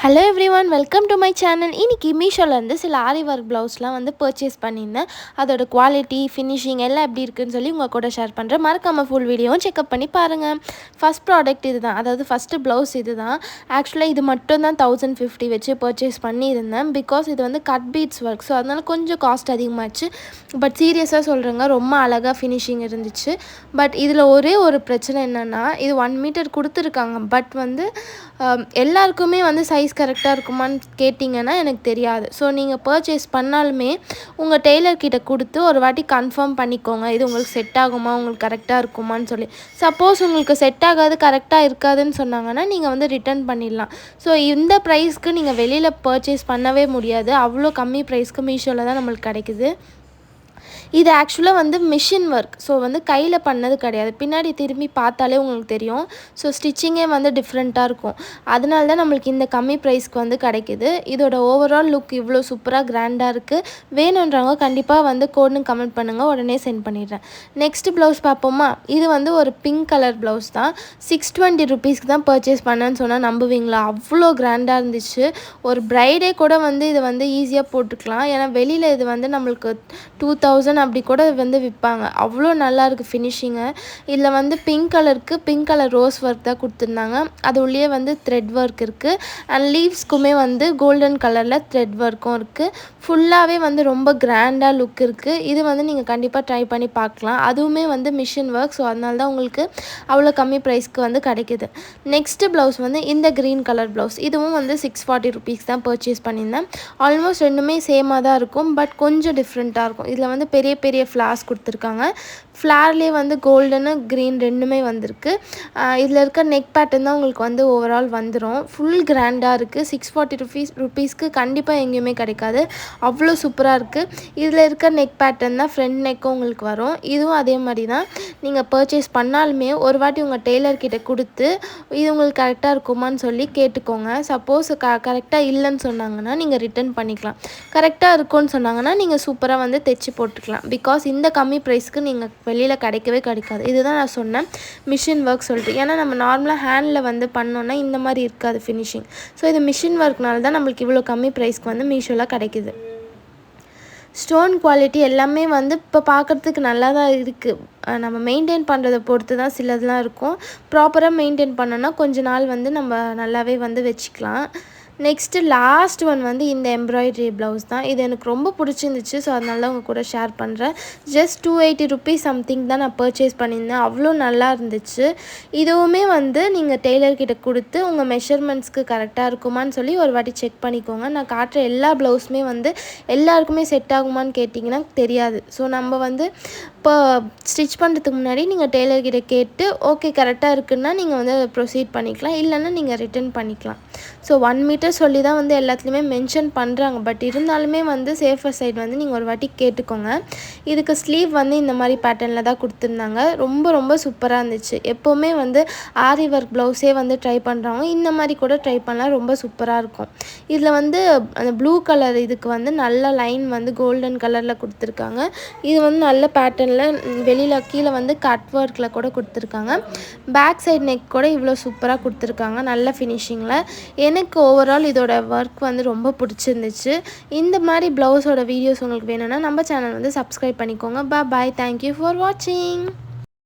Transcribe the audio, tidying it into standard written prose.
Hello everyone, welcome to my channel. இன்றைக்கி மீஷோலேருந்து சில ஆரி work ப்ளவுஸ்லாம் வந்து பர்ச்சேஸ் பண்ணியிருந்தேன். அதோட குவாலிட்டி, ஃபினிஷிங் எல்லாம் எப்படி இருக்குதுன்னு சொல்லி உங்கள் கூட ஷேர் பண்ணுறேன். மறக்காமல் ஃபுல் வீடியோவும் செக்அப் பண்ணி பாருங்கள். ஃபஸ்ட் ப்ராடக்ட் இது தான், அதாவது ஃபஸ்ட்டு ப்ளவுஸ் இது தான். ஆக்சுவலாக இது மட்டும் தான் 1050 வச்சு பர்ச்சேஸ் பண்ணியிருந்தேன். பிகாஸ் இது வந்து கட் பீட்ஸ் ஒர்க், ஸோ அதனால் கொஞ்சம் காஸ்ட் அதிகமாகிடுச்சு. பட் சீரியஸாக சொல்கிறேங்க, ரொம்ப அழகாக ஃபினிஷிங் இருந்துச்சு. பட் இதில் ஒரே ஒரு பிரச்சனை என்னென்னா, இது 1 மீட்டர் கொடுத்துருக்காங்க. பட் வந்து எல்லாருக்குமே வந்து சைஸ் கரெக்டாக இருக்குமான்னு கேட்டிங்கன்னா எனக்கு தெரியாது. ஸோ நீங்கள் பர்ச்சேஸ் பண்ணாலுமே உங்கள் டெய்லர்கிட்ட கொடுத்து ஒரு வாட்டி கன்ஃபார்ம் பண்ணிக்கோங்க, இது உங்களுக்கு செட் ஆகுமா, உங்களுக்கு கரெக்டாக இருக்குமான்னு சொல்லி. சப்போஸ் உங்களுக்கு செட் ஆகாது, கரெக்டாக இருக்காதுன்னு சொன்னாங்கன்னா நீங்கள் வந்து ரிட்டர்ன் பண்ணிடலாம். ஸோ இந்த ப்ரைஸ்க்கு நீங்கள் வெளியில் பர்ச்சேஸ் பண்ணவே முடியாது. அவ்வளோ கம்மி ப்ரைஸ்க்கு மீஷோவில் தான் நம்மளுக்கு கிடைக்குது. இது ஆக்சுவலாக வந்து மிஷின் ஒர்க், ஸோ வந்து கையில் பண்ணது கிடையாது. பின்னாடி திரும்பி பார்த்தாலே உங்களுக்கு தெரியும். ஸோ ஸ்டிச்சிங்கே வந்து டிஃப்ரெண்ட்டாக இருக்கும். அதனால தான் நம்மளுக்கு இந்த கம்மி ப்ரைஸ்க்கு வந்து கிடைக்கிது. இதோட ஓவரால் லுக் இவ்வளோ சூப்பராக கிராண்டாக இருக்குது. வேணுன்றவங்க கண்டிப்பாக வந்து கோடுன்னு கமெண்ட் பண்ணுங்கள், உடனே சென்ட் பண்ணிடுறேன். நெக்ஸ்ட் ப்ளவுஸ் பார்ப்போமா. இது வந்து ஒரு பிங்க் கலர் ப்ளவுஸ் தான். 620 ருபீஸ்க்கு தான் பர்ச்சேஸ் பண்ணேன்னு சொன்னால் நம்புவீங்களா? அவ்வளோ கிராண்டாக இருந்துச்சு. ஒரு ப்ரைடே கூட வந்து இதை வந்து ஈஸியாக போட்டுக்கலாம். ஏன்னா வெளியில் இது வந்து நம்மளுக்கு 2000 அப்படி கூட வந்து விற்பாங்க. அவ்வளோ நல்லாயிருக்கு ஃபினிஷிங்கு. இதில் வந்து பிங்க் கலர் ரோஸ் ஒர்க் தான் கொடுத்துருந்தாங்க. அது உள்ளே வந்து த்ரெட் ஒர்க் இருக்குது. அண்ட் லீவ்ஸ்க்குமே வந்து கோல்டன் கலரில் த்ரெட் ஒர்க்கும் இருக்குது. ஃபுல்லாகவே வந்து ரொம்ப கிராண்டாக லுக் இருக்குது. இது வந்து நீங்கள் கண்டிப்பாக ட்ரை பண்ணி பார்க்கலாம். அதுவுமே வந்து மிஷின் ஒர்க், ஸோ அதனால தான் உங்களுக்கு அவ்வளோ கம்மி ப்ரைஸ்க்கு வந்து கிடைக்கிது. நெக்ஸ்ட்டு ப்ளவுஸ் வந்து இந்த க்ரீன் கலர் ப்ளவுஸ். இதுவும் வந்து 640 ருபீஸ் தான் பர்ச்சேஸ் பண்ணியிருந்தேன். ஆல்மோஸ்ட் ரெண்டுமே சேமாக தான் இருக்கும், பட் கொஞ்சம் டிஃப்ரெண்ட்டாக இருக்கும். இதில் வந்து பெரிய பெரிய ஃப்ளார்ஸ் கொடுத்துருக்காங்க. ஃப்ளார்லேயே வந்து கோல்டனு க்ரீன் ரெண்டுமே வந்திருக்கு. இதில் இருக்க நெக் பேட்டர்ன் தான் உங்களுக்கு வந்து ஓவரால் வந்துடும். ஃபுல் கிராண்டாக இருக்குது. 640 ருபீஸ்க்கு கண்டிப்பாக எங்கேயுமே கிடைக்காது. அவ்வளோ சூப்பராக இருக்குது. இதில் இருக்க நெக் பேட்டர்ன் தான் ஃப்ரண்ட் நெக்கும் உங்களுக்கு வரும். இதுவும் அதே மாதிரி தான். நீங்கள் பர்ச்சேஸ் பண்ணாலுமே ஒரு வாட்டி உங்கள் டெய்லர்கிட்ட கொடுத்து இது உங்களுக்கு கரெக்டாக இருக்குமான்னு சொல்லி கேட்டுக்கோங்க. சப்போஸ் கரெக்டாக இல்லைன்னு சொன்னாங்கன்னா நீங்கள் ரிட்டர்ன் பண்ணிக்கலாம். கரெக்டாக இருக்கும்னு சொன்னாங்கன்னா நீங்கள் சூப்பராக வந்து தைச்சி போட்டுக்கலாம். பிகாஸ் இந்த கம்மி ப்ரைஸ்க்கு நீங்கள் வெளியில் கிடைக்கவே கிடைக்காது. இதுதான் நான் சொன்னேன் மிஷின் ஒர்க் சொல்லிட்டு. ஏன்னா நம்ம நார்மலாக ஹேண்டில் வந்து பண்ணோன்னா இந்த மாதிரி இருக்காது ஃபினிஷிங். ஸோ இது மிஷின் ஒர்க்னால தான் நம்மளுக்கு இவ்வளோ கம்மி ப்ரைஸ்க்கு வந்து மீஷோவில் கிடைக்கிது. ஸ்டோன் குவாலிட்டி எல்லாமே வந்து இப்போ பார்க்குறதுக்கு நல்லா தான் இருக்குது. நம்ம மெயின்டைன் பண்ணுறதை பொறுத்து தான் சிலதெலாம் இருக்கும். ப்ராப்பராக மெயின்டைன் பண்ணோன்னா கொஞ்ச நாள் வந்து நம்ம நல்லாவே வந்து வச்சுக்கலாம். நெக்ஸ்ட்டு லாஸ்ட் ஒன் வந்து இந்த எம்ப்ராய்டரி ப்ளவுஸ் தான். இது எனக்கு ரொம்ப பிடிச்சிருந்துச்சு, ஸோ அதனால தான் உங்கள் கூட ஷேர் பண்ணுறேன். ஜஸ்ட் 280 ருபீஸ் சம்திங் தான் நான் பர்ச்சேஸ் பண்ணியிருந்தேன். அவ்வளோ நல்லா இருந்துச்சு. இதுவுமே வந்து நீங்கள் டெய்லர்கிட்ட கொடுத்து உங்கள் மெஷர்மெண்ட்ஸ்க்கு கரெக்டாக இருக்குமான்னு சொல்லி ஒரு வாட்டி செக் பண்ணிக்கோங்க. நான் காட்டுற எல்லா ப்ளவுஸுமே வந்து எல்லாருக்குமே செட் ஆகுமான்னு கேட்டிங்கன்னா தெரியாது. ஸோ நம்ம வந்து இப்போ ஸ்டிச் பண்ணுறதுக்கு முன்னாடி நீங்கள் டெய்லர்கிட்ட கேட்டு ஓகே கரெக்டாக இருக்குன்னா நீங்கள் வந்து ப்ரொசீட் பண்ணிக்கலாம். இல்லைன்னா நீங்கள் ரிட்டர்ன் பண்ணிக்கலாம். ஸோ 1 மீட்டர் சொல்லி தான் வந்து எல்லாத்துலேயுமே மென்ஷன் பண்ணுறாங்க. பட் இருந்தாலுமே வந்து சேஃபர் சைடு வந்து நீங்கள் ஒரு வாட்டி கேட்டுக்கோங்க. இதுக்கு ஸ்லீவ் வந்து இந்த மாதிரி பேட்டர்னில் தான் கொடுத்துருந்தாங்க. ரொம்ப ரொம்ப சூப்பராக இருந்துச்சு. எப்போவுமே வந்து ஆரி ஒர்க் ப்ளவுஸே வந்து ட்ரை பண்ணுறவங்க இந்த மாதிரி கூட ட்ரை பண்ணலாம். ரொம்ப சூப்பராக இருக்கும். இதில் வந்து அந்த ப்ளூ கலர் இதுக்கு வந்து நல்ல லைன் வந்து கோல்டன் கலரில் கொடுத்துருக்காங்க. இது வந்து நல்ல பேட்டர்னில் வெளியில் கீழே வந்து கட் ஒர்க்கில் கூட கொடுத்துருக்காங்க. பேக் சைடு நெக் கூட இவ்வளோ சூப்பராக கொடுத்துருக்காங்க, நல்ல ஃபினிஷிங்கில். எனக்கு ஓவரால் இதோட ஒர்க் வந்து ரொம்ப பிடிச்சிருந்துச்சு. இந்த மாதிரி ப்ளவுஸோட வீடியோஸ் உங்களுக்கு வேணும்னா நம்ம சேனல் வந்து சப்ஸ்கிரைப் பண்ணிக்கோங்க. பாய், தேங்க்யூ ஃபார் வாட்சிங்.